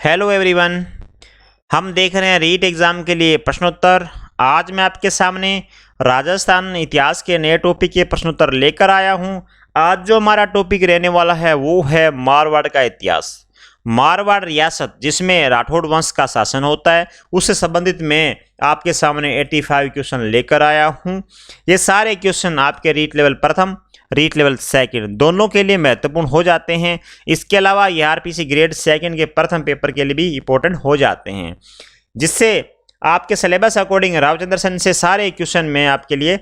Hello everyone. हम देख रहे हैं रीट एग्ज़ाम के लिए प्रश्नोत्तर। आज मैं आपके सामने राजस्थान इतिहास के नए टॉपिक के प्रश्नोत्तर लेकर आया हूं। आज जो हमारा टॉपिक रहने वाला है वो है मारवाड़ का इतिहास। मारवाड़ रियासत जिसमें राठौड़ वंश का शासन होता है, उससे संबंधित मैं आपके सामने 85 क्वेश्चन लेकर आया हूं। ये सारे क्वेश्चन आपके रीट लेवल प्रथम, रीट लेवल सेकंड दोनों के लिए महत्वपूर्ण हो जाते हैं। इसके अलावा ये आरपीसी ग्रेड सेकंड के प्रथम पेपर के लिए भी इंपॉर्टेंट हो जाते हैं, जिससे आपके सिलेबस अकॉर्डिंग रावचंद्र सेन से सारे क्वेश्चन मैं आपके लिए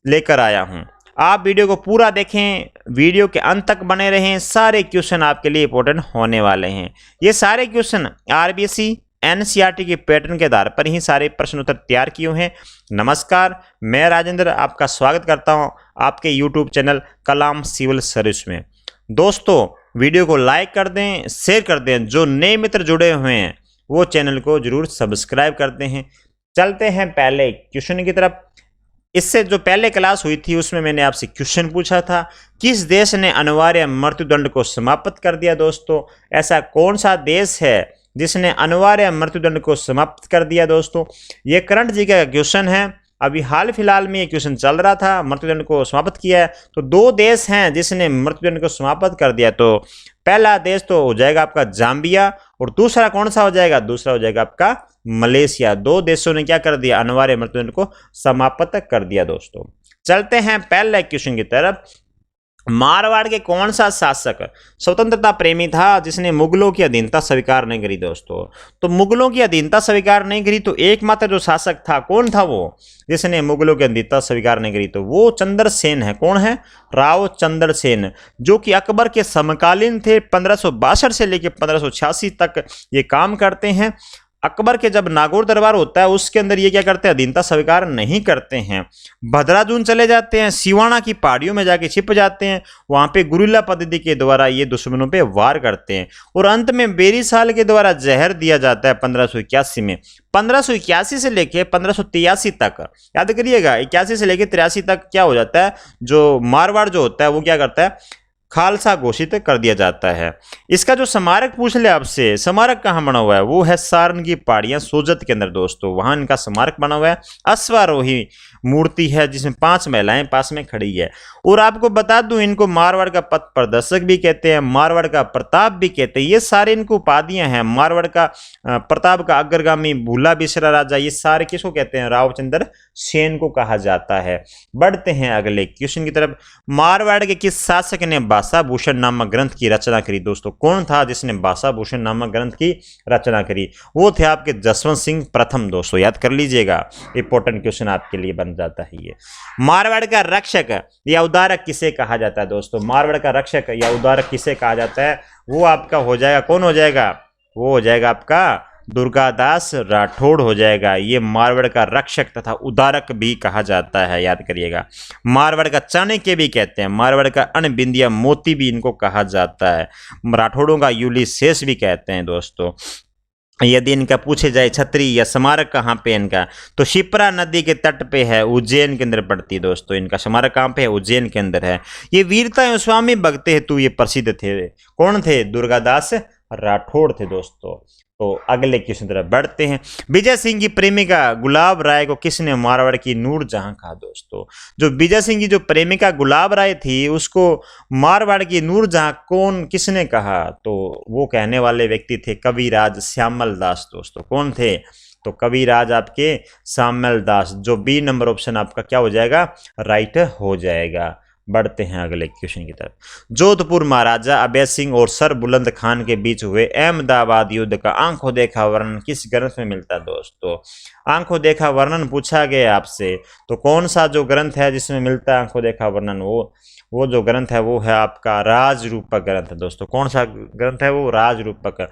लेकर आया हूं। आप वीडियो को पूरा देखें, वीडियो के अंत तक बने रहें, सारे क्वेश्चन आपके लिए इंपॉर्टेंट होने वाले हैं। ये सारे क्वेश्चन आरबीसी एनसीईआरटी के पैटर्न के आधार पर ही सारे प्रश्न उत्तर तैयार किए हैं। नमस्कार, मैं राजेंद्र आपका स्वागत करता हूं आपके यूट्यूब चैनल कलाम सिविल सर्विस में। दोस्तों, वीडियो को लाइक कर दें, शेयर कर दें। जो नए मित्र जुड़े हुए हैं वो चैनल को जरूर सब्सक्राइब करते हैं। चलते हैं पहले क्वेश्चन की तरफ। इससे जो पहले क्लास हुई थी उसमें मैंने आपसे क्वेश्चन पूछा था, किस देश ने अनिवार्य मृत्युदंड को समाप्त कर दिया। दोस्तों, ऐसा कौन सा देश है जिसने अनिवार्य मृत्युदंड को समाप्त कर दिया। दोस्तों, ये करंट जी का क्वेश्चन है, अभी हाल फिलहाल में ये क्वेश्चन चल रहा था। मृत्युदंड को समाप्त किया है तो दो देश हैं जिसने मृत्युदंड को समाप्त कर दिया। तो पहला देश तो हो जाएगा आपका जाम्बिया, और दूसरा कौन सा हो जाएगा, दूसरा हो जाएगा आपका मलेशिया। दो देशों ने क्या कर दिया, अनिवार्य मृत्युदंड को समाप्त कर दिया। दोस्तों, चलते हैं पहले क्वेश्चन की तरफ। मारवाड़ के कौन सा शासक स्वतंत्रता प्रेमी था जिसने मुगलों की अधीनता स्वीकार नहीं करी। दोस्तों, तो मुगलों की अधीनता स्वीकार नहीं करी तो एकमात्र जो शासक था, कौन था वो जिसने मुगलों की अधीनता स्वीकार नहीं करी, तो वो चंद्रसेन है। कौन है, राव चंद्रसेन, जो कि अकबर के समकालीन थे। 1562 से लेकर 1586 तक ये काम करते हैं। अकबर के जब नागौर दरबार होता है उसके अंदर ये क्या करते हैं, अधीनता स्वीकार नहीं करते हैं। भद्राजून चले जाते हैं, सिवाना की पहाड़ियों में जाके छिप जाते हैं, वहां पे गुरिल्ला पद्धति के द्वारा ये दुश्मनों पे वार करते हैं, और अंत में बेरी साल के द्वारा जहर दिया जाता है 1581 में। 1581 से लेके 1583 तक, याद करिएगा, 81 से लेके 83 तक क्या हो जाता है, जो मारवाड़ जो होता है वो क्या करता है, खालसा घोषित कर दिया जाता है। इसका जो स्मारक पूछ ले आपसे, स्मारक कहाँ बना हुआ है, वो है सारण की पहाड़ियां सोजत के अंदर। दोस्तों, वहां इनका स्मारक बना हुआ है। अश्वारोही मूर्ति है जिसमें 5 महिलाएं पास में खड़ी है। और आपको बता दूं, इनको मारवाड़ का पथ प्रदर्शक भी कहते हैं, मारवाड़ का प्रताप भी कहते हैं। ये सारे इनको उपाधियां हैं। मारवाड़ का प्रताप का अग्रगामी, भूला बिसरा राजा, ये सारे किसको कहते हैं, रावचंद्र सेन को कहा जाता है। बढ़ते हैं अगले क्वेश्चन की तरफ। मारवाड़ के किस शासक ने भाषाभूषण नामक ग्रंथ की रचना करी। दोस्तों, कौन था जिसने भाषाभूषण नामक ग्रंथ की रचना करी, वो थे आपके जसवंत सिंह प्रथम। दोस्तों, याद कर लीजिएगा, इंपॉर्टेंट क्वेश्चन आपके लिए बन जाता है ये। मारवाड़ का रक्षक या उदारक किसे कहा जाता है। दोस्तों, मारवाड़ का रक्षक या उदारक किसे कहा जाता है, वो आपका हो जाएगा, कौन हो जाएगा, वो हो जाएगा आपका दुर्गादास राठौड़ हो जाएगा। ये मारवाड़ का रक्षक तथा उदारक भी कहा जाता है, याद करिएगा। मारवाड़ का चाणक्य भी कहते हैं, मारवाड़ का अनबिंदिया मोती भी इनको कहा जाता है, राठौड़ों का यूलिसेस भी कहते हैं। दोस्तों, यदि इनका पूछे जाए छतरी या स्मारक कहाँ पे इनका, तो शिप्रा नदी के तट पे है, उज्जैन के अंदर पड़ती है। दोस्तों, इनका स्मारक कहाँ पे है, उज्जैन के अंदर है। ये वीरता एवं स्वामी भक्त हेतु ये प्रसिद्ध थे। कौन थे, दुर्गादास राठौड़ थे। दोस्तों, तो अगले क्वेश्चन तरफ बढ़ते हैं। विजय सिंह की प्रेमिका गुलाब राय को किसने मारवाड़ की नूरजहां कहा। दोस्तों, जो विजय सिंह की जो प्रेमिका गुलाब राय थी उसको मारवाड़ की नूरजहां कौन किसने कहा, तो वो कहने वाले व्यक्ति थे कविराज श्यामल दास। दोस्तों, कौन थे, तो कविराज आपके श्यामल दास। जो बी नंबर ऑप्शन आपका क्या हो जाएगा, राइट हो जाएगा। बढ़ते हैं अगले क्वेश्चन की तरफ। जोधपुर महाराजा अभय सिंह और सर बुलंद खान के बीच हुए अहमदाबाद युद्ध का आंखों देखा वर्णन किस ग्रंथ में मिलता है। दोस्तों, आंखों देखा वर्णन पूछा गया आपसे, तो कौन सा जो ग्रंथ है जिसमें मिलता है आंखों देखा वर्णन, वो जो ग्रंथ है वो है आपका राजरूपक ग्रंथ। दोस्तों, कौन सा ग्रंथ है, वो राजरूपक।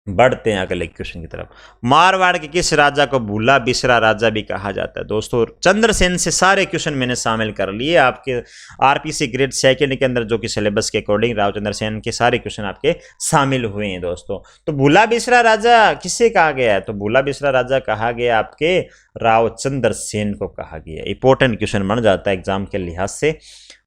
बढ़ते हैं अगले क्वेश्चन की तरफ। मारवाड़ के किस राजा को भूला बिसरा राजा भी कहा जाता है। दोस्तों, चंद्रसेन से सारे क्वेश्चन मैंने शामिल कर लिए आपके आरपीसी ग्रेड सेकंड के अंदर, जो कि सिलेबस के अकॉर्डिंग रावचंद्र सेन के सारे क्वेश्चन आपके शामिल हुए हैं। दोस्तों, तो भूला बिसरा राजा किसे कहा गया है, तो भूला बिसरा राजा कहा गया आपके रावचंद्र सेन को कहा गया। इंपॉर्टेंट क्वेश्चन बन जाता है एग्जाम के लिहाज से।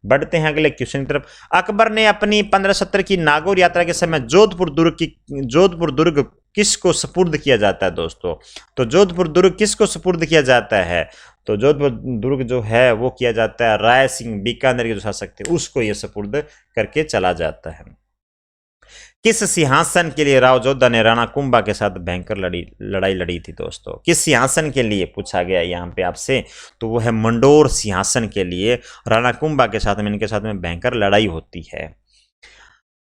बढ़ते हैं अगले क्वेश्चन की तरफ। अकबर ने अपनी 1570 की नागौर यात्रा के समय जोधपुर दुर्ग किसको सुपुर्द किया जाता है दोस्तों? तो जोधपुर दुर्ग किसको सुपुर्द किया जाता है? तो जोधपुर दुर्ग जो है वो किया जाता है राय सिंह, बीकानेर के जो शासक थे उसको ये सुपुर्द करके चला जाता है। किस सिंहासन के लिए राव जोधा ने राणा कुंभा के साथ भयंकर लड़ाई लड़ी थी दोस्तों? किस सिंहासन के लिए पूछा गया यहाँ पे आपसे? तो वो है मंडोर सिंहासन के लिए राणा कुंभा के साथ में इनके साथ में भयंकर लड़ाई होती है।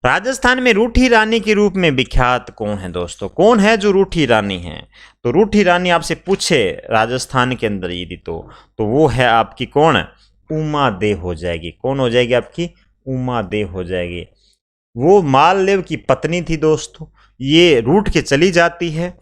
राजस्थान में रूठी रानी के रूप में विख्यात कौन है दोस्तों? कौन है जो रूठी रानी है? तो रूठी रानी आपसे पूछे राजस्थान के अंदर यदि तो वो है आपकी कौन? उमा देव हो जाएगी। कौन हो जाएगी आपकी? उमा देव हो जाएगी। वो मालदेव की पत्नी थी दोस्तों। ये रूठ के चली जाती है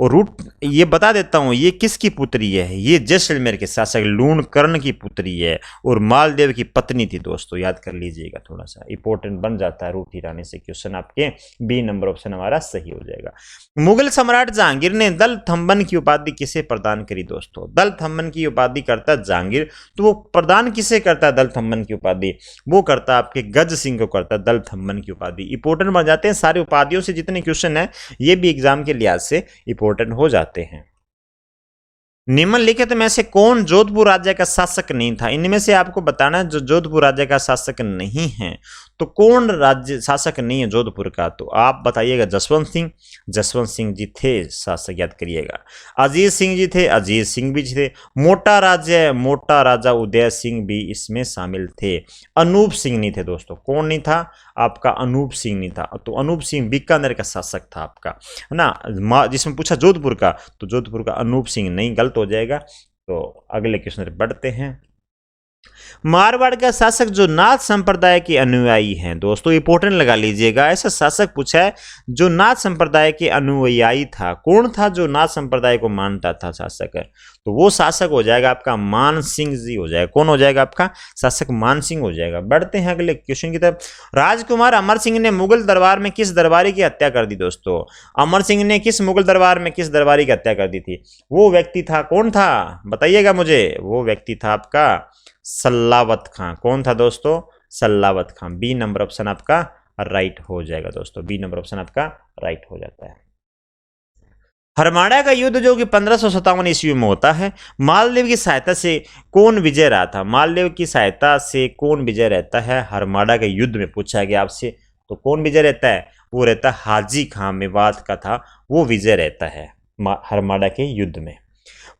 और रूठ, ये बता देता हूँ ये किसकी पुत्री है? ये जैसलमेर के शासक लूणकर्ण की पुत्री है और मालदेव की पत्नी थी दोस्तों। याद कर लीजिएगा, थोड़ा सा इंपॉर्टेंट बन जाता है रूठी रानी से क्वेश्चन आपके। बी नंबर ऑप्शन हमारा सही हो जाएगा। मुगल सम्राट जहांगीर ने दल थम्बन की उपाधि किसे प्रदान करी दोस्तों? दल थम्बन की उपाधि करता है जहांगीर, तो वो प्रदान किसे करता है दल थम्बन की उपाधि? वो करता है आपके गज सिंह को करता है दल थम्बन की उपाधि। इंपॉर्टेंट बन जाते हैं सारी उपाधियों से जितने क्वेश्चन है, ये भी एग्जाम के लिहाज से इंपॉर्टेंट हो जाते हैं। निम्नलिखित में से कौन जोधपुर राज्य का शासक नहीं था? इनमें से आपको बताना है जो जोधपुर राज्य का शासक नहीं है। तो कौन राज्य शासक नहीं है जोधपुर का? तो आप बताइएगा। जसवंत सिंह जी थे शासक, याद करिएगा। अजीत सिंह जी थे, अजीत सिंह भी थे। मोटा राजा उदय सिंह भी इसमें शामिल थे। अनूप सिंह नहीं थे दोस्तों। कौन नहीं था? आपका अनूप सिंह नहीं था। तो अनूप सिंह बीकानेर का शासक था आपका, है ना। जिसमें पूछा जोधपुर का, तो जोधपुर का अनूप सिंह नहीं, गलत हो जाएगा। तो अगले क्वेश्चन पर बढ़ते हैं। मारवाड़ का शासक जो नाथ संप्रदाय के अनुयायी हैं दोस्तों, इंपॉर्टेंट लगा लीजिएगा। ऐसा शासक पूछा है जो नाथ संप्रदाय के अनुयायी था। कौन था जो नाथ संप्रदाय को मानता था शासक? तो वो शासक हो जाएगा आपका मान सिंह जी हो जाएगा। कौन हो जाएगा आपका? शासक मान सिंह हो जाएगा। बढ़ते हैं अगले क्वेश्चन की तरफ। राजकुमार अमर सिंह ने मुगल दरबार में किस दरबारी की हत्या कर दी दोस्तों? अमर सिंह ने किस मुगल दरबार में किस दरबारी की हत्या कर दी थी? वो व्यक्ति था, कौन था बताइएगा मुझे? वो व्यक्ति था आपका सल्लावत खां। कौन था दोस्तों? सल्लावत खां। बी नंबर ऑप्शन आपका राइट हो जाएगा दोस्तों। बी नंबर ऑप्शन आपका राइट हो जाता है। हरमाड़ा का युद्ध जो कि 1557 ईस्वी में होता है, मालदेव की सहायता से कौन विजय रहा था? मालदेव की सहायता से कौन विजय रहता है हरमाड़ा के युद्ध में? पूछा गया आपसे। तो कौन विजय रहता है? वो रहता है हाजी खां, मेवात का था, वो विजय रहता है हरमाड़ा के युद्ध में।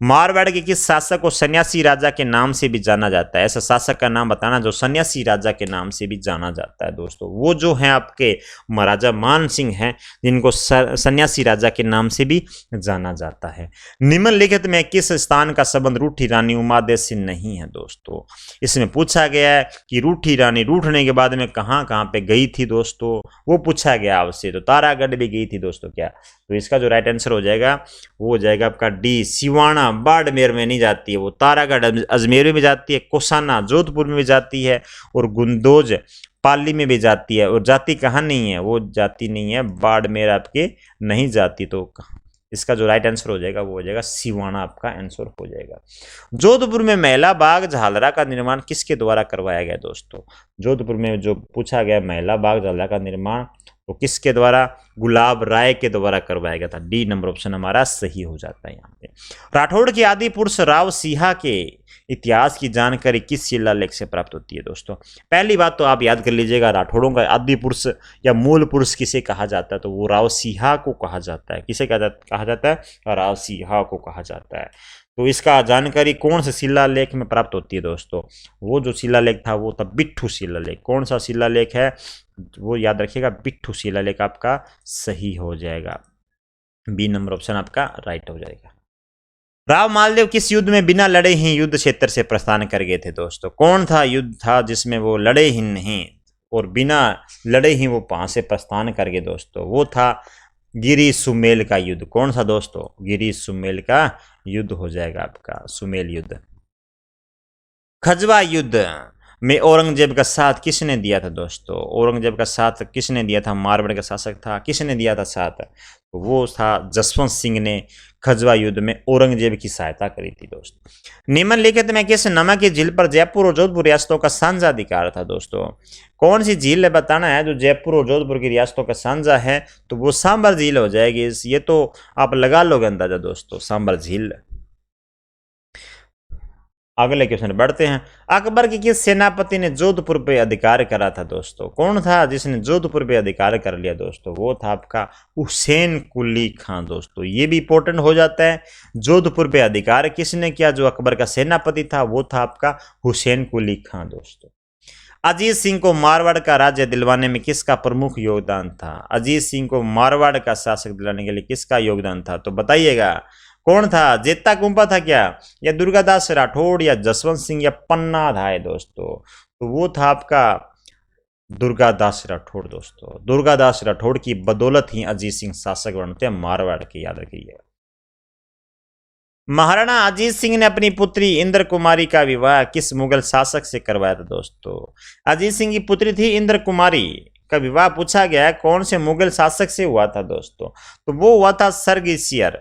मारवाड़ के किस शासक को सन्यासी राजा के नाम से भी जाना जाता है? ऐसा शासक का नाम बताना जो सन्यासी राजा के नाम से भी जाना जाता है दोस्तों। वो जो है आपके महाराजा मान सिंह हैं, जिनको सन्यासी राजा के नाम से भी जाना जाता है। निम्नलिखित में किस स्थान का संबंध रूठी रानी उमादेव से नहीं है दोस्तों? इसमें पूछा गया है कि रूठी रानी रूठने के बाद में कहाँ कहाँ पे गई थी दोस्तों, वो पूछा गया आपसे। तो तारागढ़ भी गई थी दोस्तों क्या? तो इसका जो राइट आंसर हो जाएगा वो हो जाएगा आपका डी, सिवाना। बाड़मेर में नहीं जाती है वो, तारागढ़ अजमेर में जाती है, कोसाना जोधपुर में भी जाती है और गुंदोज पाली में भी जाती है। और जाती कहाँ नहीं है? वो जाती नहीं है बाड़मेर आपके नहीं जाती। तो इसका जो राइट आंसर हो जाएगा वो हो जाएगा सिवाना, आपका आंसर हो जाएगा। जोधपुर में महिला बाग झालरा का निर्माण किसके द्वारा करवाया गया दोस्तों? जोधपुर में जो पूछा गया महिला बाग झालरा का निर्माण तो किसके द्वारा? गुलाब राय के द्वारा करवाया गया था। डी नंबर ऑप्शन हमारा सही हो जाता है यहाँ पे। राठौड़ के आदि पुरुष राव सिंहा के इतिहास की जानकारी किस शिलालेख से प्राप्त होती है दोस्तों? पहली बात तो आप याद कर लीजिएगा, राठौड़ों का आदि पुरुष या मूल पुरुष किसे कहा जाता है? तो वो राव सिंहा को कहा जाता है। किसे कहा जाता है? राव सिंहा को कहा जाता है। तो इसका जानकारी कौन से शिलालेख में प्राप्त होती है दोस्तों? वो जो शिलालेख था वो था बिट्ठू शिलालेख। कौन सा शिलालेख है? वो याद रखिएगा, बिट्ठू शिलालेख आपका सही हो जाएगा। बी नंबर ऑप्शन आपका राइट हो जाएगा। राव मालदेव किस युद्ध में बिना लड़े ही युद्ध क्षेत्र से प्रस्थान कर गए थे दोस्तों? कौन था युद्ध था जिसमें वो लड़े ही नहीं और बिना लड़े ही वो वहां से प्रस्थान कर गए दोस्तों? वो था गिरी सुमेल का युद्ध। कौन सा दोस्तों? गिरी सुमेल का युद्ध हो जाएगा आपका, सुमेल युद्ध। खजवा युद्ध में औरंगजेब का साथ किसने दिया था दोस्तों? औरंगजेब का साथ किसने दिया था? मारवाड़ का शासक था, किसने दिया था साथ? तो वो था जसवंत सिंह ने खजवा युद्ध में औरंगजेब की सहायता करी थी दोस्तों। निम्नलिखित में किस नमक की झील पर जयपुर और जोधपुर रियासतों का साझा अधिकार था दोस्तों? कौन सी झील है बताना है जो जयपुर और जोधपुर की रियासतों का साझा है? तो वो सांबर झील हो जाएगी। ये तो आप लगा लोगे अंदाजा दोस्तों, सांबर झील। अगले क्वेश्चन बढ़ते हैं। अकबर के किस सेनापति ने जोधपुर पे अधिकार करा था दोस्तों? कौन था जिसने जोधपुर पे अधिकार कर लिया दोस्तों? वो था आपका हुसैन कुली खां दोस्तों। ये भी इंपॉर्टेंट हो जाता है। जोधपुर पे अधिकार किसने किया? जो अकबर का सेनापति था वो था आपका हुसैन कुली खां दोस्तों। अजीत सिंह को मारवाड़ का राज्य दिलवाने में किसका प्रमुख योगदान था? अजीत सिंह को मारवाड़ का शासक दिलाने के लिए किसका योगदान था? तो बताइएगा कौन था? जेता कुंपा था क्या, या दुर्गादास राठौड़, या जसवंत सिंह, या पन्ना धाय दोस्तों? तो वो था आपका दुर्गादास राठौड़ दोस्तों। दुर्गादास राठौड़ की बदौलत ही अजीत सिंह शासक बनते हैं मारवाड़ के, याद रखिएगा। महाराणा अजीत सिंह ने अपनी पुत्री इंद्र कुमारी का विवाह किस मुगल शासक से करवाया था दोस्तों? अजीत सिंह की पुत्री थी इंद्र कुमारी का विवाह पूछा गया है कौन से मुगल शासक से हुआ था दोस्तों? तो वो हुआ था सर्गसियर।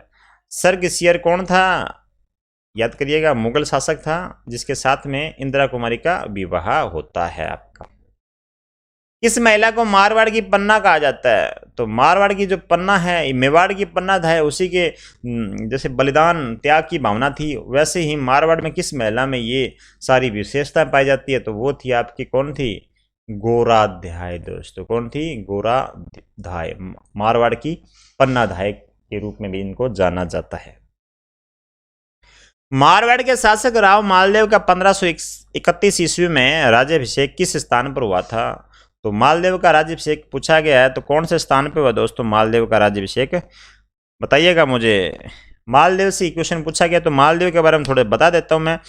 सर्गसियर कौन था? याद करिएगा, मुगल शासक था जिसके साथ में इंदिरा कुमारी का विवाह होता है आपका। किस महिला को मारवाड़ की पन्ना कहा जाता है? तो मारवाड़ की जो पन्ना है, मेवाड़ की पन्ना था, उसी के जैसे बलिदान त्याग की भावना थी, वैसे ही मारवाड़ में किस महिला में ये सारी विशेषताएं पाई जाती है? तो वो थी आपकी, कौन थी? गोराध्याय दोस्तों। कौन थी? गोराध्याय। मारवाड़ की पन्नाधाय के रूप में भी इनको जाना जाता है। मारवाड़ के शासक राव मालदेव का 1531 ईस्वी में राज्याभिषेक किस स्थान पर हुआ था? तो मालदेव का राज्याभिषेक पूछा गया है, तो कौन से स्थान पर हुआ दोस्तों मालदेव का राज्याभिषेक? बताइएगा मुझे। मालदेव से क्वेश्चन पूछा गया, तो मालदेव के बारे में थोड़े बता देता हूं मैं।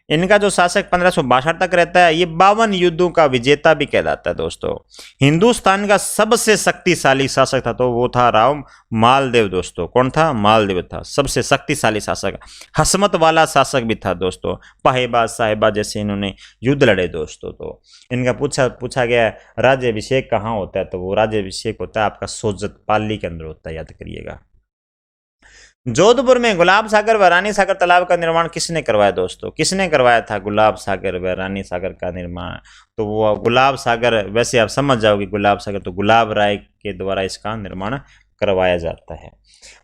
इनका जो शासक 1562 तक रहता है, ये 52 युद्धों का विजेता भी कहलाता है दोस्तों। हिंदुस्तान का सबसे शक्तिशाली शासक था, तो वो था राव मालदेव दोस्तों। कौन था? मालदेव था सबसे शक्तिशाली शासक। हसमत वाला शासक भी था दोस्तों। पाहेबा साहेबा जैसे इन्होंने युद्ध लड़े दोस्तों। तो इनका पूछा गया राज्याभिषेक कहाँ होता है? तो वो राज्याभिषेक होता है आपका सोजत पाली के अंदर होता है, याद करिएगा। जोधपुर में गुलाब सागर व रानी सागर तालाब का निर्माण किसने करवाया दोस्तों? किसने करवाया था गुलाब सागर व रानी सागर का निर्माण? तो वो गुलाब सागर, वैसे आप समझ जाओगे गुलाब सागर तो गुलाब राय के द्वारा इसका निर्माण करवाया जाता है।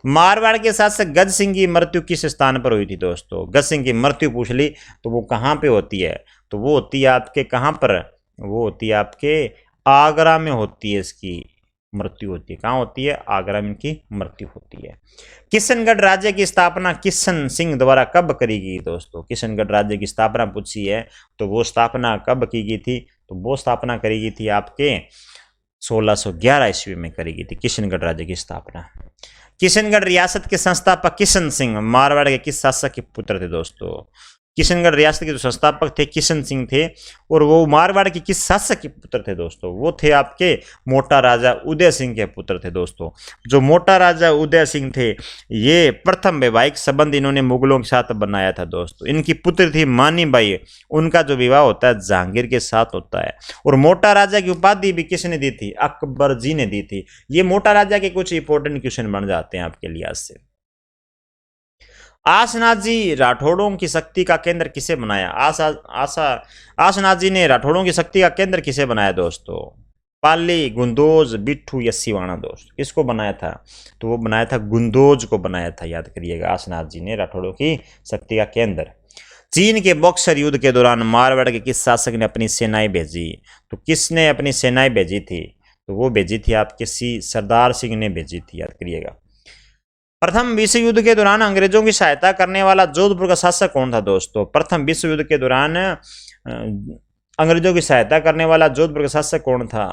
मारवाड़ के शासक गज सिंह की मृत्यु किस स्थान पर हुई थी दोस्तों? गज सिंह की मृत्यु पूछ ली तो वो कहाँ पे होती है? तो वो होती है आपके कहाँ पर? वो होती है आपके आगरा में होती है, इसकी मृत्यु होती है। कहाँ होती है? आगरा में इनकी मृत्यु होती है। किशनगढ़ राज्य की स्थापना किशन सिंह द्वारा कब करी गई दोस्तों? किशनगढ़ राज्य की स्थापना पूछी है, तो वो स्थापना कब की गई थी? तो वो स्थापना करी गई थी आपके 1611 ईस्वी में करी गई थी किशनगढ़ राज्य की स्थापना। किशनगढ़ रियासत के संस्थापक किशन सिंह मारवाड़ के किस शासक के पुत्र थे दोस्तों? किशनगढ़ रियासत के जो संस्थापक थे किशन सिंह थे, और वो मारवाड़ के किस शासक के पुत्र थे दोस्तों? वो थे आपके मोटा राजा उदय सिंह के पुत्र थे दोस्तों। जो मोटा राजा उदय सिंह थे, ये प्रथम वैवाहिक संबंध इन्होंने मुगलों के साथ बनाया था दोस्तों। इनकी पुत्र थी मानी बाई, उनका जो विवाह होता है जहांगीर के साथ होता है। और मोटा राजा की उपाधि भी किसने दी थी? अकबर जी ने दी थी। ये मोटा राजा के कुछ इंपॉर्टेंट क्वेश्चन बन जाते हैं आपके लिहाज से। आसनाथ जी राठौड़ों की शक्ति का केंद्र किसे बनाया? आसनाथ जी ने राठौड़ों की शक्ति का केंद्र किसे बनाया दोस्तों? पाली, गुंदोज, बिट्ठू या सिवाना दोस्त? किसको बनाया था? तो वो बनाया था गुंदोज को बनाया था, याद करिएगा। आसनाथ जी ने राठौड़ों की शक्ति का केंद्र। चीन के बक्सर युद्ध के दौरान मारवाड़ के किस शासक ने अपनी सेनाएं भेजी? तो किसने अपनी सेनाएं भेजी थी? तो वो भेजी थी आपके सरदार सिंह ने भेजी थी, याद करिएगा। प्रथम विश्व युद्ध के दौरान अंग्रेजों की सहायता करने वाला जोधपुर का शासक कौन था दोस्तों? प्रथम विश्व युद्ध के दौरान अंग्रेजों की सहायता करने वाला जोधपुर का शासक कौन था?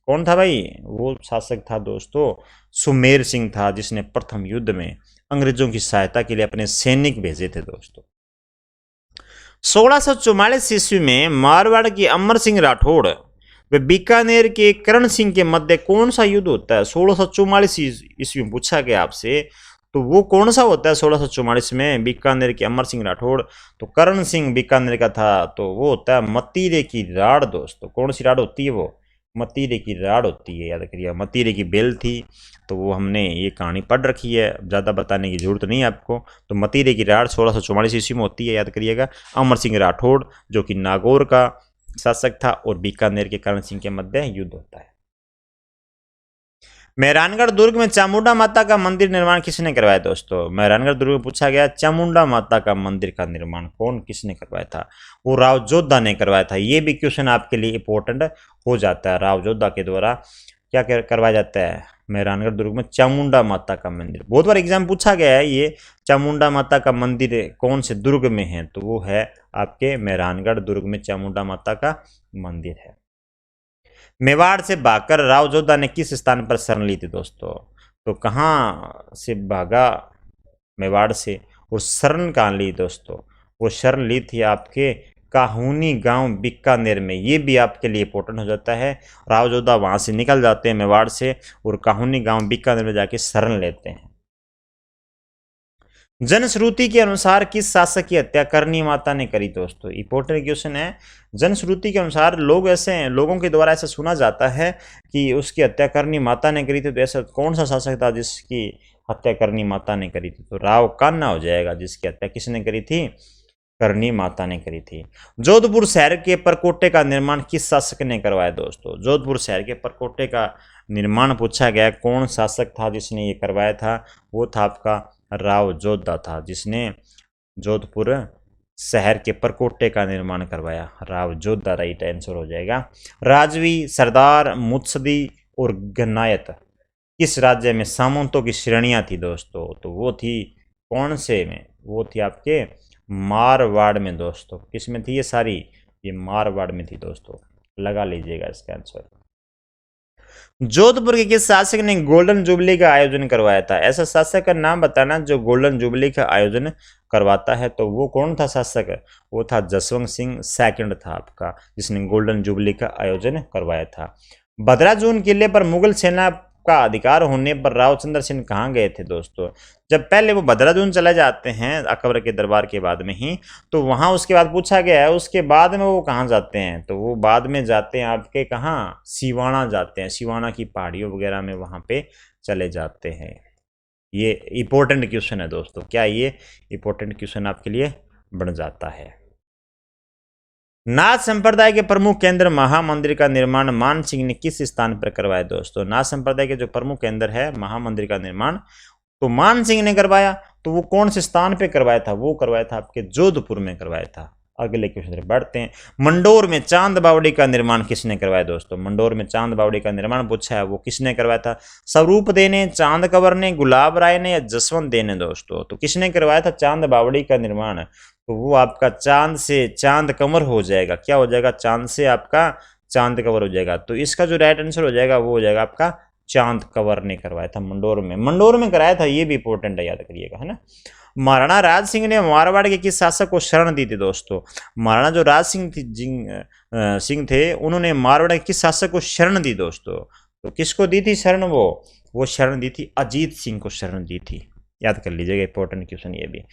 कौन था भाई? वो शासक था दोस्तों सुमेर सिंह था, जिसने प्रथम युद्ध में अंग्रेजों की सहायता के लिए अपने सैनिक भेजे थे दोस्तों। 1644 ईस्वी में मारवाड़ की अमर सिंह राठौड़ वे बीकानेर के करण सिंह के मध्य कौन सा युद्ध होता है? 1644 ईस्वी में पूछा गया आपसे, तो वो कौन सा होता है 1644 में बीकानेर के अमर सिंह राठौड़। तो करण सिंह बीकानेर का था, तो वो होता है मतीरे की राड़ दोस्तों। कौन सी राड़ होती है वो? मतीरे की राड़ होती है, याद करिएगा। मतीरे की बेल थी, तो वो हमने ये कहानी पढ़ रखी है, ज़्यादा बताने की जरूरत नहीं है आपको। तो मतीरे की राड़ 1644 ईस्वी में होती है, याद करिएगा। अमर सिंह राठौड़ जो कि नागौर का शासक था, और बीकानेर के करण सिंह के मध्य युद्ध होता है। मेहरानगढ़ दुर्ग में चामुंडा माता का मंदिर निर्माण किसने करवाया दोस्तों? मेहरानगढ़ दुर्ग में पूछा गया चामुंडा माता का मंदिर का निर्माण कौन किसने करवाया था? वो राव जोधा ने करवाया था। ये भी क्वेश्चन आपके लिए इंपॉर्टेंट हो जाता है। राव जोधा के द्वारा क्या करवाया जाता है मेहरानगढ़ दुर्ग में? चामुंडा माता का मंदिर। बहुत बार एग्जाम पूछा गया है ये चामुंडा माता का मंदिर कौन से दुर्ग में है, तो वो है आपके मेहरानगढ़ दुर्ग में चामुंडा माता का मंदिर है। मेवाड़ से भागकर राव जोधा ने किस स्थान पर शरण ली थी दोस्तों? तो कहाँ से भागा मेवाड़ से, और शरण कहाँ ली दोस्तों? वो शरण ली थी आपके काहूनी गांव बीकानेर में। ये भी आपके लिए इंपॉर्टेंट हो जाता है। राव जोधा वहां से निकल जाते हैं मेवाड़ से, और काहूनी गांव बीकानेर में जाके शरण लेते हैं। जनश्रुति के अनुसार किस शासक की हत्या करनी माता ने करी दोस्तों? इंपॉर्टेंट क्वेश्चन है। जनश्रुति के अनुसार लोगों के द्वारा ऐसा सुना जाता है कि उसकी हत्या करनी माता ने करी थी। तो ऐसा कौन सा शासक था जिसकी हत्या करनी माता ने करी थी? तो राव कान्हा हो जाएगा, जिसकी हत्या किसने करी थी? करनी माता ने करी थी। जोधपुर शहर के परकोटे का निर्माण किस शासक ने करवाया दोस्तों? जोधपुर शहर के परकोटे का निर्माण पूछा गया, कौन शासक था जिसने ये करवाया था? वो था आपका राव जोधा था, जिसने जोधपुर शहर के परकोटे का निर्माण करवाया। राव जोधा राइट आंसर हो जाएगा। राजवी, सरदार, मुत्सदी और गन्नायत किस राज्य में सामंतों की श्रेणियां थी दोस्तों? तो वो थी कौन से में? वो थी आपके मारवाड़ में दोस्तों। किस में थी ये सारी? ये मारवाड़ में थी दोस्तों। लगा लीजिएगा इसका आंसर। जोधपुर के किस शासक ने गोल्डन जुबली का आयोजन करवाया था? ऐसा शासक का नाम बताना जो गोल्डन जुबली का आयोजन करवाता है। तो वो कौन था शासक? वो था जसवंत सिंह सेकंड था आपका, जिसने गोल्डन जुबली का आयोजन करवाया था। भद्राजून किले पर मुगल सेना का अधिकार होने पर रावचंद्र सिंह कहाँ गए थे दोस्तों? जब पहले वो भद्राजून चले जाते हैं अकबर के दरबार के बाद में ही, तो वहां उसके बाद पूछा गया है उसके बाद में वो कहाँ जाते हैं? तो वो बाद में जाते हैं आपके कहाँ? सिवाना जाते हैं। सिवाना की पहाड़ियों वगैरह में वहां पे चले जाते हैं। ये इंपॉर्टेंट क्वेश्चन है दोस्तों। क्या ये इंपॉर्टेंट क्वेश्चन आपके लिए बन जाता है? नाथ संप्रदाय के प्रमुख केंद्र महामंदिर का निर्माण मान सिंह ने किस स्थान पर करवाया दोस्तों? नाथ संप्रदाय के जो प्रमुख केंद्र है महामंदिर का निर्माण तो मान सिंह ने करवाया। तो वो कौन से स्थान पे करवाया था? वो करवाया था आपके जोधपुर में करवाया था। अगले क्वेश्चन बढ़ते हैं। मंडोर में चांद बावड़ी का निर्माण किसने करवाया दोस्तों? मंडोर में चांद बावड़ी का निर्माण पूछा है, वो किसने करवाया था? स्वरूप दे ने, चांद कंवर ने, गुलाब राय ने या जसवंत दे ने दोस्तों? तो किसने करवाया था चांद बावड़ी का निर्माण? तो वो आपका चांद से चांद कंवर हो जाएगा। क्या हो जाएगा? चांद से आपका चांद कंवर हो जाएगा। तो इसका जो राइट आंसर हो जाएगा वो हो जाएगा आपका चांद कंवर ने करवाया था मंडोर में। मंडोर में कराया था, ये भी इंपॉर्टेंट है, याद करिएगा, है ना। महाराणा राज सिंह ने मारवाड़ के किस शासक को शरण दी थी दोस्तों? महाराणा जो राज सिंह थे उन्होंने मारवाड़ के किस शासक को शरण दी दोस्तों? तो किसको दी थी शरण? वो शरण दी थी अजीत सिंह को शरण दी थी। याद कर लीजिएगा, इंपॉर्टेंट क्वेश्चन ये भी।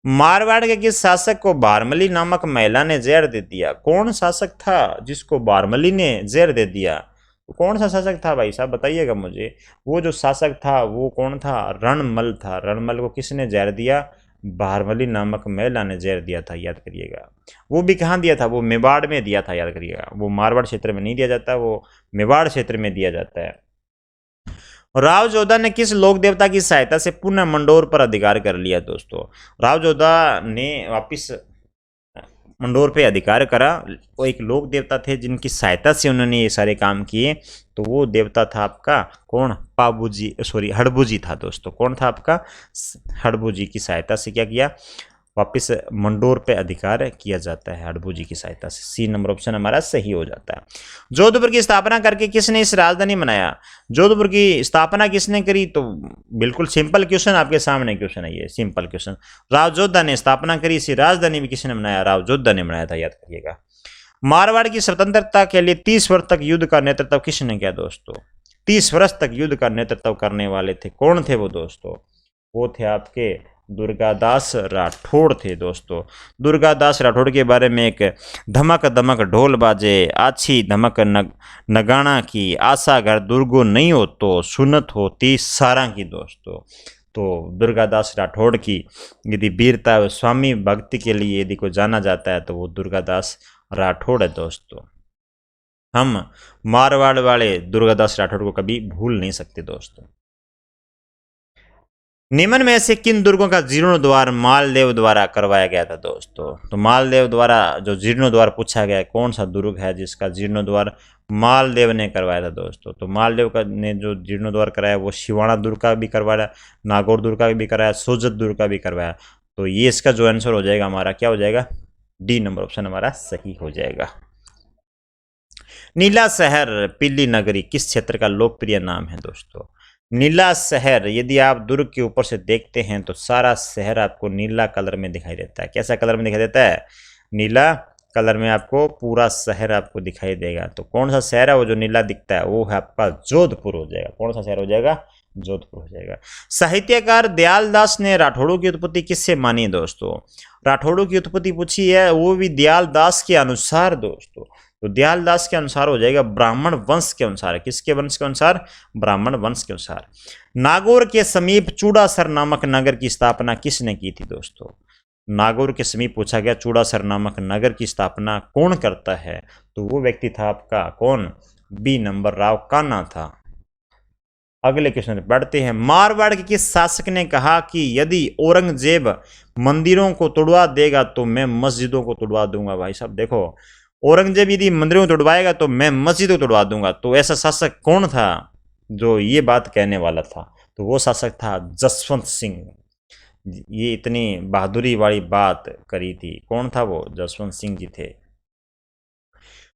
मारवाड़ के किस शासक को बारमली नामक महिला ने जहर दे दिया? कौन शासक था जिसको बारमली ने जहर दे दिया? तो कौन सा शासक था भाई साहब, बताइएगा मुझे। वो जो शासक था वो कौन था? रणमल था। रणमल को किसने जहर दिया? बारमली नामक महिला ने जहर दिया था, याद करिएगा। वो भी कहाँ दिया था? वो मेवाड़ में दिया था, याद करिएगा। वो मारवाड़ क्षेत्र में नहीं दिया जाता, वो मेवाड़ क्षेत्र में दिया जाता है। राव जोधा ने किस लोक देवता की सहायता से पुनः मंडोर पर अधिकार कर लिया दोस्तों? राव जोधा ने वापिस मंडोर पे अधिकार करा। वो एक लोक देवता थे जिनकी सहायता से उन्होंने ये सारे काम किए। तो वो देवता था आपका कौन? हड़बूजी था दोस्तों। कौन था आपका? हड़बूजी की सहायता से क्या किया? वापस मंडोर पे अधिकार किया जाता है हड़बूजी की सहायता से। सी नंबर ऑप्शन हमारा सही हो जाता है। जोधपुर की स्थापना करके किसने इस राजधानी बनाया? जोधपुर की स्थापना किसने करी? तो बिल्कुल सिंपल क्वेश्चन आपके सामने क्वेश्चन है, ये सिंपल क्वेश्चन। राव जोधा ने स्थापना करी। इसी राजधानी भी किसने बनाया? राव जोधा ने बनाया था, याद करिएगा। मारवाड़ की स्वतंत्रता के लिए 30 वर्ष तक युद्ध का नेतृत्व किसने किया दोस्तों? 30 वर्ष तक युद्ध का नेतृत्व करने वाले थे, कौन थे वो दोस्तों? वो थे आपके दुर्गादास राठौड़ थे दोस्तों। दुर्गादास राठौड़ के बारे में एक धमक धमक ढोल बाजे आछी धमक नगाना की आशा घर दुर्गो नहीं हो तो सुनत होती सारा की दोस्तों। तो दुर्गादास राठौड़ की यदि वीरता व स्वामी भक्ति के लिए यदि को जाना जाता है तो वो दुर्गादास राठौड़ है दोस्तों। हम मारवाड़ वाले दुर्गादास राठौड़ को कभी भूल नहीं सकते दोस्तों। निम्न में से किन दुर्गों का जीर्णोद्वार मालदेव द्वारा करवाया गया था दोस्तों? तो मालदेव द्वारा जो जीर्णोद्वार पूछा गया है, कौन सा दुर्ग है जिसका जीर्णोद्वार मालदेव ने करवाया था दोस्तों? तो मालदेव का ने जो जीर्णोद्वार कराया वो शिवाना दुर्ग का भी करवाया, नागौर दुर्ग का भी कराया, सोजत दुर्ग का भी करवाया। तो ये इसका जो आंसर हो जाएगा हमारा क्या हो जाएगा? डी नंबर ऑप्शन हमारा सही हो जाएगा। नीला शहर पीली नगरी किस क्षेत्र का लोकप्रिय नाम है दोस्तों? नीला शहर, यदि आप दुर्ग के ऊपर से देखते हैं तो सारा शहर आपको नीला कलर में दिखाई देता है। कैसा कलर में दिखाई देता है? नीला कलर में आपको पूरा शहर आपको दिखाई देगा। तो कौन सा शहर है वो जो नीला दिखता है? वो है आपका जोधपुर हो जाएगा। कौन सा शहर हो जाएगा? जोधपुर हो जाएगा। साहित्यकार दयालदास ने राठौड़ों की उत्पत्ति किससे मानी दोस्तों? राठौड़ों की उत्पत्ति पूछी है वो भी दयालदास के अनुसार दोस्तों। तो दयालदास के अनुसार हो जाएगा ब्राह्मण वंश के अनुसार। किसके वंश के अनुसार? ब्राह्मण वंश के अनुसार। नागौर के समीप चूड़ासर नामक नगर की स्थापना किसने की थी दोस्तों? नागौर के समीप पूछा गया चूड़ासर नामक नगर की स्थापना कौन करता है? तो वो व्यक्ति था आपका कौन? बी नंबर राव कान्हा था। अगले क्वेश्चन पढ़ते हैं। मारवाड़ के किस शासक ने कहा कि यदि औरंगजेब मंदिरों को तोड़वा देगा तो मैं मस्जिदों को तोड़वा दूंगा? भाई साहब देखो, औरंगजेब यदि मंदिरों को तोड़वाएगा तो मैं मस्जिदों को तोड़वा दूंगा। तो ऐसा शासक कौन था जो ये बात कहने वाला था? तो वो शासक था जसवंत सिंह। ये इतनी बहादुरी वाली बात करी थी। कौन था वो? जसवंत सिंह जी थे।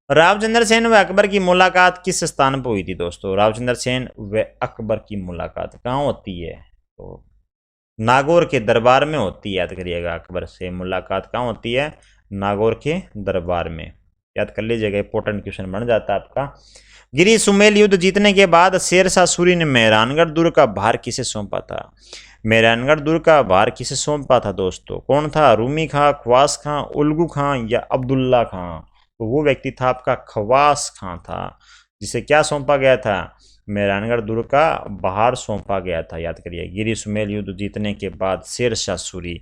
रावचंद्र सेन व अकबर की मुलाकात किस स्थान पर हुई थी दोस्तों? रावचंद्र सेन व अकबर की मुलाकात कहाँ होती है? तो नागौर के दरबार में होती है। याद करिएगा, अकबर से मुलाकात कहाँ होती है? नागौर के दरबार में। याद कर लीजिएगा, इंपॉर्टेंट क्वेश्चन बन जाता है आपका। गिरी सुमेल युद्ध जीतने के बाद शेरशाह सूरी ने मेहरानगढ़ दुर्ग का भार किसे सौंपा था? मेहरानगढ़ दुर्ग का भार किसे सौंपा था दोस्तों? कौन था? रूमी खां, ख्वास खां, उल्गू खां या अब्दुल्ला खां? तो वो व्यक्ति था आपका ख्वास खां था, जिसे क्या सौंपा गया था? मेहरानगढ़ दुर्ग का भार सौंपा गया था। याद करिए, गिरी सुमेल युद्ध जीतने के बाद शेरशाह सूरी,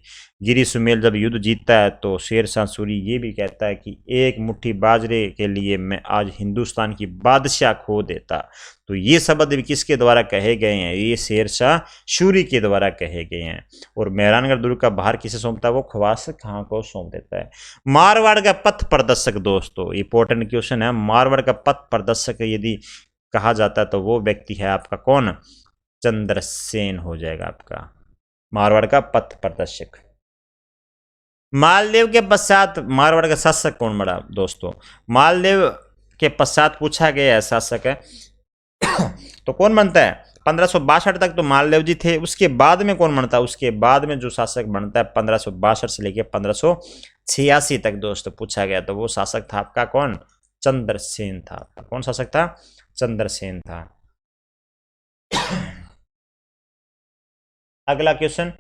गिरी सुमेल जब युद्ध जीतता है तो शेरशाह सूरी ये भी कहता है कि एक मुट्ठी बाजरे के लिए मैं आज हिंदुस्तान की बादशाह खो देता। तो ये शब्द भी किसके द्वारा कहे गए हैं? ये शेरशाह सूरी के द्वारा कहे गए हैं। और मेहरानगढ़ दुर्ग का भार किसे सौंपता है? वो ख्वास खां को सौंप देता है। मारवाड़ का पथ प्रदर्शक दोस्तों, इंपॉर्टेंट क्वेश्चन है। मारवाड़ का पथ प्रदर्शक यदि कहा जाता है तो वो व्यक्ति है आपका कौन? चंद्रसेन हो जाएगा आपका मारवाड़ का पथ प्रदर्शक। मालदेव के पश्चात मारवाड़ का शासक कौन बना दोस्तों? मालदेव के पश्चात पूछा गया शासक है तो कौन बनता है? 1562 तक तो मालदेव जी थे। उसके बाद में कौन बनता है? उसके बाद में जो शासक बनता है 1562 से लेकर 1586 तक दोस्तों पूछा गया, तो वो शासक था आपका कौन? चंद्रसेन था। कौन शासक था? चंद्रसेन था। अगला क्वेश्चन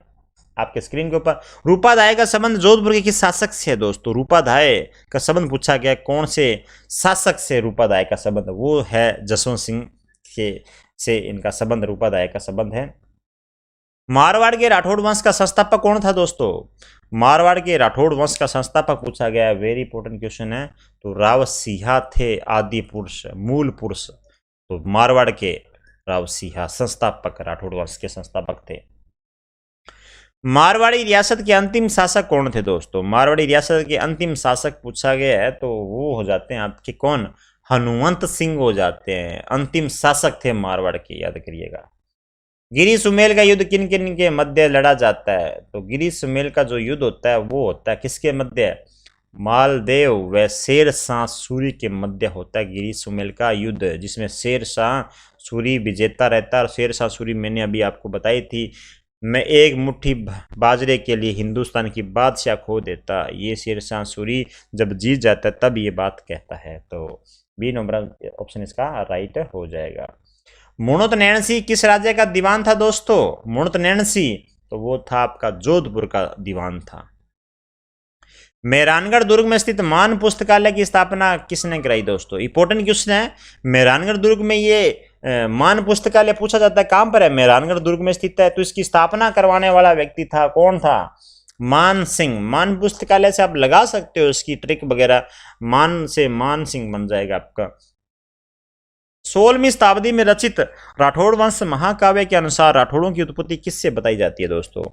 आपके स्क्रीन के ऊपर। रूपाधाय का संबंध जोधपुर के किस शासक से है दोस्तों? रूपाधाय का संबंध पूछा गया, कौन से शासक से रूपाधाय का संबंध? वो है जसवंत सिंह के से इनका संबंध, रूपाधाय का संबंध है। मारवाड़ के राठौड़ वंश का संस्थापक कौन था दोस्तों? मारवाड़ के राठौड़ वंश का संस्थापक पूछा गया है, वेरी इंपॉर्टेंट क्वेश्चन है। तो राव सिंहा थे आदि पुरुष, मूल पुरुष। तो मारवाड़ के राव सिंहा संस्थापक, राठौड़ वंश के संस्थापक थे। मारवाड़ी रियासत के अंतिम शासक कौन थे दोस्तों? मारवाड़ी रियासत के अंतिम शासक पूछा गया है तो वो हो जाते हैं आपके कौन? हनुमंत सिंह हो जाते हैं। अंतिम शासक थे मारवाड़ के, याद करिएगा। गिरी सुमेल का युद्ध किन किन के मध्य लड़ा जाता है? तो गिरी सुमेल का जो युद्ध होता है वो होता है किसके मध्य? मालदेव व शेरशाह सूरी के मध्य होता है गिरी सुमेल का युद्ध, जिसमें शेरशाह सूरी विजेता रहता है। और शेरशाह सूरी मैंने अभी आपको बताई थी, मैं एक मुट्ठी बाजरे के लिए हिंदुस्तान की बादशाह खो देता। ये शेरशाह सूरी जब जीत जाता है तब ये बात कहता है। तो बी नंबर ऑप्शन इसका राइट हो जाएगा। मुणुत नैणसी किस राज्य का दीवान था दोस्तों? मुणुत नैणसी तो वो था आपका जोधपुर का दीवान था। मेहरानगढ़ दुर्ग में स्थित मान पुस्तकालय की स्थापना किसने कराई दोस्तों? इंपॉर्टेंट क्वेश्चन है। मेहरानगढ़ दुर्ग में ये मान पुस्तकालय पूछा जाता है, कहां पर है? मेहरानगढ़ दुर्ग में स्थित है। तो इसकी स्थापना करवाने वाला व्यक्ति था, कौन था? मान सिंह। मान पुस्तकालय से आप लगा सकते हो इसकी ट्रिक वगैरह, मान से मान सिंह बन जाएगा आपका। 16वीं शताब्दी में रचित राठौड़ वंश महाकाव्य के अनुसार राठौड़ों की उत्पत्ति किससे बताई जाती है दोस्तों?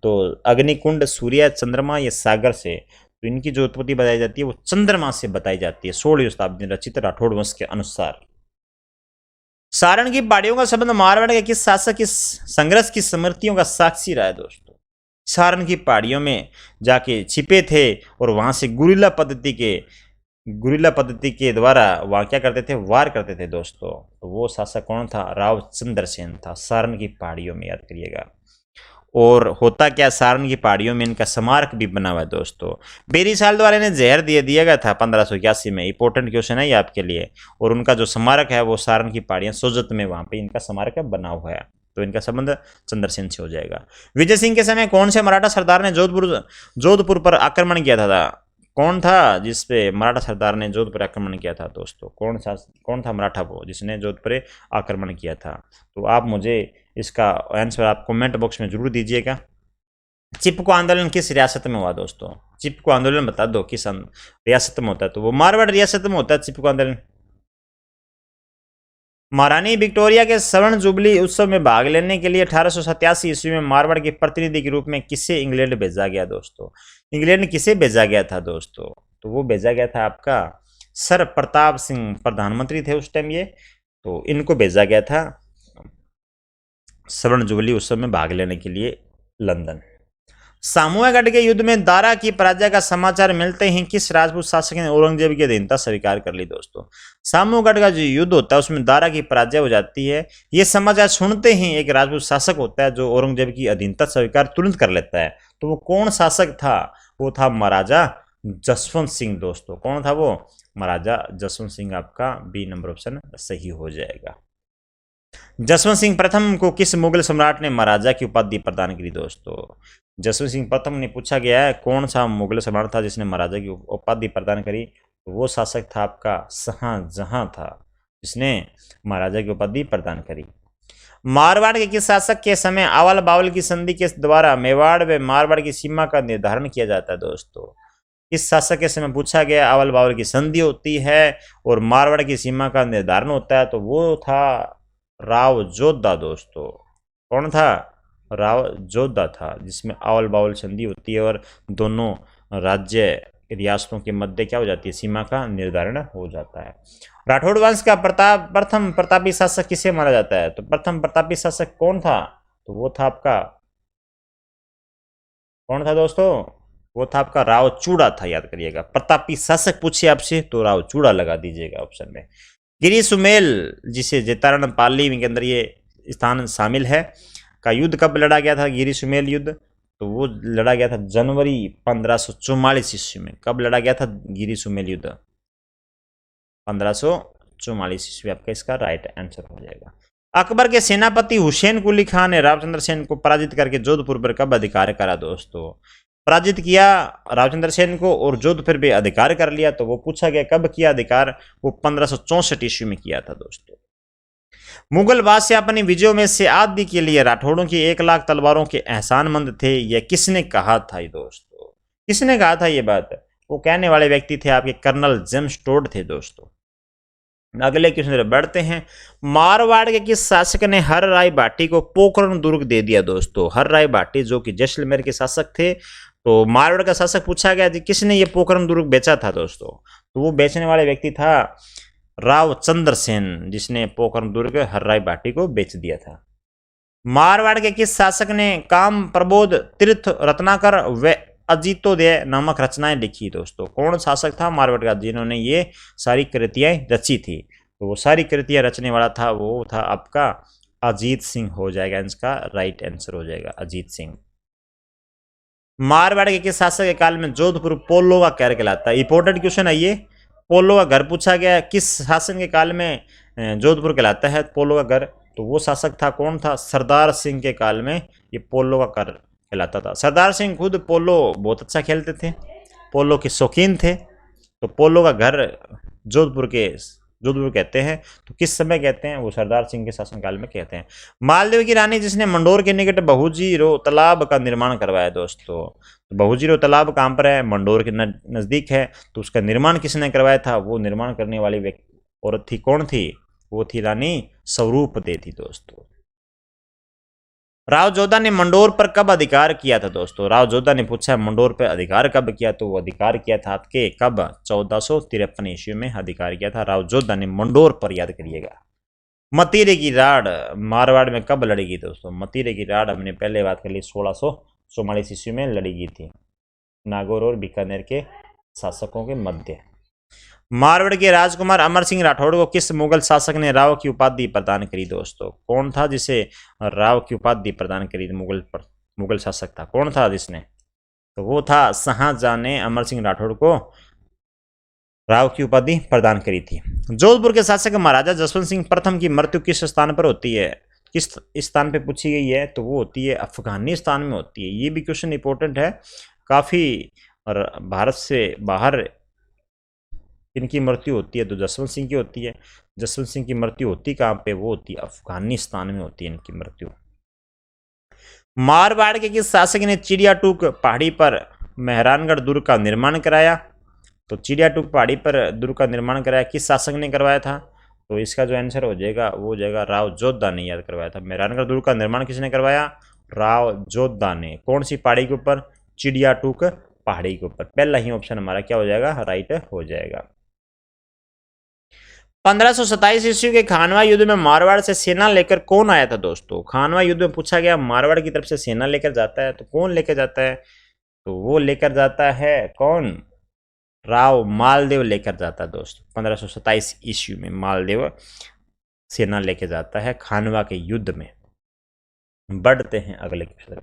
तो अग्निकुंड, सूर्य, चंद्रमा या सागर से। तो इनकी जो उत्पत्ति बताई जाती है वो चंद्रमा से बताई जाती है 16वीं शताब्दी में रचित राठौड़ वंश के अनुसार। सारण की पहाड़ियों का संबंध मारवाड़ के किस शासक की संघर्ष की स्मृतियों का साक्षी रहा है दोस्तों? सारण की पहाड़ियों में जाके छिपे थे और वहां से गुरिल्ला पद्धति के द्वारा वहां क्या करते थे? वार करते थे दोस्तों। तो वो शासक कौन था? राव चंद्रसेन था, सारण की पहाड़ियों में, याद करिएगा। और होता क्या, सारण की पहाड़ियों में इनका स्मारक भी बना हुआ है दोस्तों। बेरी साल द्वारा इन्हें जहर दिया गया था 1581 में। इंपॉर्टेंट क्वेश्चन है ये आपके लिए। और उनका जो स्मारक है वो सारण की पहाड़ियां सोजत में, वहां पे इनका स्मारक बना हुआ है। तो इनका संबंध चंद्रसेन से हो जाएगा। विजय सिंह के समय कौन से मराठा सरदार ने जोधपुर पर आक्रमण किया था? कौन था जिसपे मराठा सरदार ने जोधपुर आक्रमण किया था दोस्तों? कौन था मराठा वो जिसने जोधपुर आक्रमण किया था? तो आप मुझे इसका आंसर आप कमेंट बॉक्स में जरूर दीजिएगा। चिपको आंदोलन किस रियासत में हुआ दोस्तों? चिपको आंदोलन बता दो किस रियासत में होता है? तो वो मारवाड़ रियासत में होता है चिपको आंदोलन। महारानी विक्टोरिया के स्वर्ण जुबली उत्सव में भाग लेने के लिए 1887 ईस्वी में मारवाड़ के प्रतिनिधि के रूप में किसे इंग्लैंड भेजा गया दोस्तों? इंग्लैंड किसे भेजा गया था दोस्तों? तो वो भेजा गया था आपका सर प्रताप सिंह, प्रधानमंत्री थे उस टाइम ये। तो इनको भेजा गया था स्वर्ण जुबली उत्सव में भाग लेने के लिए लंदन। सामूहिगढ़ के युद्ध में दारा की पराजय का समाचार मिलते ही किस राजपूत शासक ने औरंगजेब की अधीनता स्वीकार कर ली दोस्तों? सामूहिगढ़ का जो युद्ध होता है उसमें दारा की पराजय हो जाती है। ये समाचार सुनते ही एक राजपूत शासक होता है जो औरंगजेब की अधीनता स्वीकार तुरंत कर लेता है। तो वो कौन शासक था? वो था महाराजा जसवंत सिंह दोस्तों। कौन था वो? महाराजा जसवंत सिंह। आपका बी नंबर ऑप्शन सही हो जाएगा। जसवंत सिंह प्रथम को किस मुगल सम्राट ने महाराजा की उपाधि प्रदान की दोस्तों? जसवंत सिंह प्रथम ने पूछा गया है कौन सा मुगल सम्राट था जिसने महाराजा की उपाधि प्रदान करी? तो वो शासक था आपका शाहजहां था, जिसने महाराजा की उपाधि प्रदान करी। मारवाड़ के किस शासक के समय आवल बावल की संधि के द्वारा मेवाड़ व मारवाड़ की सीमा का निर्धारण किया जाता है दोस्तों? इस शासक के समय पूछा गया, आवल बावल की संधि होती है और मारवाड़ की सीमा का निर्धारण होता है। तो वो था राव जोधा दोस्तों। कौन था? राव जोधा था, जिसमें आवल बावल संधि होती है और दोनों राज्य रियासतों के मध्य क्या हो जाती है? सीमा का निर्धारण हो जाता है। राठौड़ वंश का प्रथम प्रतापी शासक किसे माना जाता है? तो प्रथम प्रतापी शासक कौन था? तो वो था आपका, कौन था दोस्तों? वो था आपका राव चूड़ा था, याद करिएगा। प्रतापी शासक पूछिए आपसे तो राव चूड़ा लगा दीजिएगा ऑप्शन में। गिरी सुमेल, जिसे जैतारण पाली के अंदर ये स्थान शामिल है, का युद्ध कब लड़ा गया था? गिरी सुमेल युद्ध। तो वो लड़ा गया था जनवरी 1544 ईस्वी में। कब लड़ा गया था गिरी सुमेल युद्ध? 1544 ईस्वी आपका इसका राइट आंसर हो जाएगा। अकबर के सेनापति हुसैन कुली खान ने रावचंद्र सेन को पराजित करके जोधपुर पर कब अधिकार करा दोस्तों? पराजित किया रावचंद्र सेन को और जोधपुर पे अधिकार कर लिया। तो वो पूछा गया कब किया अधिकार? वो 1564 ईस्वी में किया था दोस्तों। मुगल बादशाह अपनी विजयों में से आदि के लिए राठौड़ों की 1 लाख तलवारों के एहसानमंद थे। यह किसने कहा था ये दोस्तों? किसने कहा था ये बात? वो कहने वाले व्यक्ति थे आपके कर्नल जेम्स टोड थे दोस्तों। अगले क्वेश्चन बढ़ते हैं। मारवाड़ के किस शासक ने हर राय भाटी को पोखरण दुर्ग दे दिया दोस्तों? हर राय भाटी जो कि जैसलमेर के शासक थे। तो मारवाड़ का शासक पूछा गया किसने ये पोखरण दुर्ग बेचा था दोस्तों? तो वो बेचने वाले व्यक्ति था राव चंद्रसेन, जिसने पोखरण दुर्ग हर राय भाटी को बेच दिया था। मारवाड़ के किस शासक ने काम प्रबोध, तीर्थ रत्नाकर व अजितोदय नामक रचनाएं लिखी दोस्तों? कौन शासक था मारवाड़ का जिन्होंने ये सारी कृतियां रची थी? तो वो सारी कृतियां रचने वाला था, वो था आपका अजीत सिंह हो जाएगा। इसका राइट आंसर हो जाएगा अजीत सिंह। मारवाड़ के किस शासक के काल में जोधपुर पोलो का कहर कहलाता है? इंपॉर्टेंट क्वेश्चन है ये। पोलो का घर पूछा गया किस शासन के काल में जोधपुर कहलाता है पोलो का घर? तो वो शासक था, कौन था? सरदार सिंह के काल में ये पोलो का कर कहलाता था। सरदार सिंह खुद पोलो बहुत अच्छा खेलते थे, पोलो के शौकीन थे। तो पोलो का घर जोधपुर कहते हैं। तो किस समय कहते हैं? वो सरदार सिंह के शासनकाल में कहते हैं। मालदेव की रानी जिसने मंडोर के निकट बहुजीरो तालाब का निर्माण करवाया दोस्तों। तो बहुजीरो तालाब कहाँ पर है? मंडोर के नजदीक है। तो उसका निर्माण किसने करवाया था? वो निर्माण करने वाली औरत थी, कौन थी? वो थी रानी स्वरूपदेवी थी दोस्तों। राव जोधा ने मंडोर पर कब अधिकार किया था दोस्तों? राव जोधा ने पूछा मंडोर पर अधिकार कब किया? तो वो अधिकार किया था आपके कब? 1453 ईस्वी में अधिकार किया था राव जोधा ने मंडोर पर, याद करिएगा। मतीरे की राड मारवाड़ में कब लड़ेगी दोस्तों? मतीरे की राड हमने पहले बात कर ली, 1644 ईस्वी में लड़ी गई थी नागौर और बीकानेर के शासकों के मध्य। मारवाड़ के राजकुमार अमर सिंह राठौड़ को किस मुगल शासक ने राव की उपाधि प्रदान करी दोस्तों? कौन था जिसे राव की उपाधि प्रदान करी? मुगल शासक था, कौन था जिसने? तो वो था शाहजहां ने अमर सिंह राठौड़ को राव की उपाधि प्रदान करी थी। जोधपुर के शासक महाराजा जसवंत सिंह प्रथम की मृत्यु किस स्थान पर होती है? किस स्थान पे पूछी गई है? तो वो होती है अफगानिस्तान में होती है। ये भी क्वेश्चन इंपॉर्टेंट है काफी। और भारत से बाहर इनकी मृत्यु होती है तो जसवंत सिंह की होती है। जसवंत सिंह की मृत्यु होती कहाँ पे? वो होती है अफगानिस्तान में होती है इनकी मृत्यु। मारवाड़ के किस शासक ने चिड़ियाटूक पहाड़ी पर मेहरानगढ़ दुर्ग का निर्माण कराया? तो चिड़ियाटूक पहाड़ी पर दुर्ग का निर्माण कराया किस शासक ने करवाया था? तो इसका जो आंसर हो जाएगा वो हो जाएगा राव जोधा ने याद करवाया था। मेहरानगढ़ दुर्ग का निर्माण किसने करवाया? राव जोधा ने। कौन सी पहाड़ी के ऊपर? चिड़ियाटूक पहाड़ी के ऊपर। पहला ही ऑप्शन हमारा क्या हो जाएगा? राइट हो जाएगा। 1527 ईस्वी के खानवा युद्ध में मारवाड़ से सेना लेकर कौन आया था दोस्तों? खानवा युद्ध में पूछा गया मारवाड़ की तरफ से सेना लेकर जाता है तो कौन लेकर जाता है? तो वो लेकर जाता है कौन? राव मालदेव लेकर जाता है दोस्तों। 1527 ईस्वी में मालदेव सेना लेकर जाता है खानवा के युद्ध में। बढ़ते हैं अगले क्वेश्चन।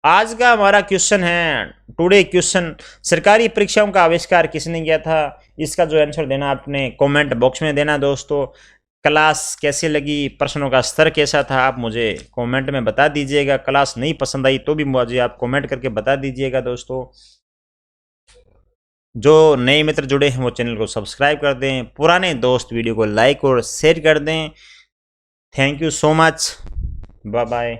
आज का हमारा क्वेश्चन है टुडे क्वेश्चन, सरकारी परीक्षाओं का आविष्कार किसने किया था? इसका जो आंसर देना आपने कमेंट बॉक्स में देना दोस्तों। क्लास कैसी लगी, प्रश्नों का स्तर कैसा था, आप मुझे कमेंट में बता दीजिएगा। क्लास नहीं पसंद आई तो भी मुझे आप कमेंट करके बता दीजिएगा दोस्तों। जो नए मित्र जुड़े हैं वो चैनल को सब्सक्राइब कर दें, पुराने दोस्त वीडियो को लाइक और शेयर कर दें। Thank you so much, bye bye.